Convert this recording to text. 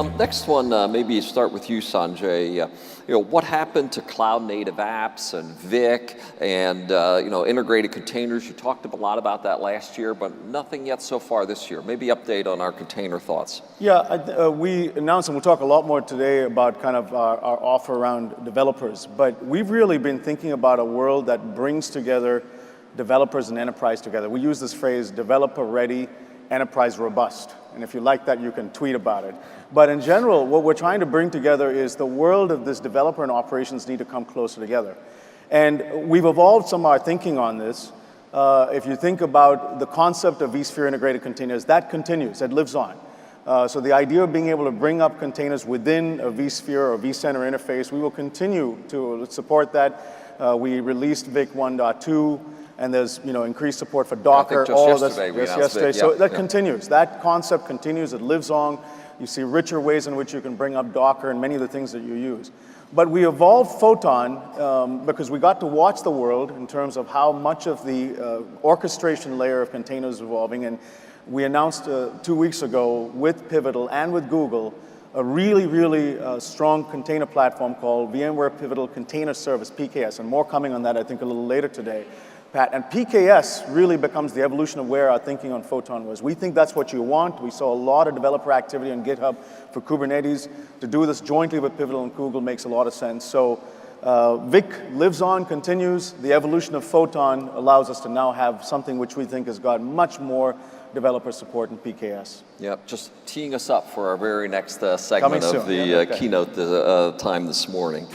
Next one, maybe start with you, Sanjay. What happened to cloud-native apps and VIC and integrated containers? You talked a lot about that last year, but nothing yet so far this year. Maybe update on our container thoughts. Yeah, we announced, and we'll talk a lot more today about kind of our offer around developers. But we've really been thinking about a world that brings together developers and enterprise together. We use this phrase, developer ready, enterprise robust. And if you like that, you can tweet about it. But in general, what we're trying to bring together is the world of this developer and operations need to come closer together. And we've evolved some of our thinking on this. If you think about the concept of vSphere integrated containers, that continues, that lives on. So the idea of being able to bring up containers within a vSphere or vCenter interface, we will continue to support that. We released VIC 1.2. And there's increased support for Docker. I think just yesterday we announced it. So that continues. That concept continues. It lives on. You see richer ways in which you can bring up Docker and many of the things that you use. But we evolved Photon because we got to watch the world in terms of how much of the orchestration layer of containers is evolving. And we announced 2 weeks ago with Pivotal and with Google a really, really strong container platform called VMware Pivotal Container Service, PKS. And more coming on that, I think, a little later today. Pat, and PKS really becomes the evolution of where our thinking on Photon was. We think that's what you want. We saw a lot of developer activity on GitHub for Kubernetes. To do this jointly with Pivotal and Google makes a lot of sense. So VIC lives on, continues. The evolution of Photon allows us to now have something which we think has got much more developer support in PKS. Yep, just teeing us up for our very next segment of the keynote time this morning.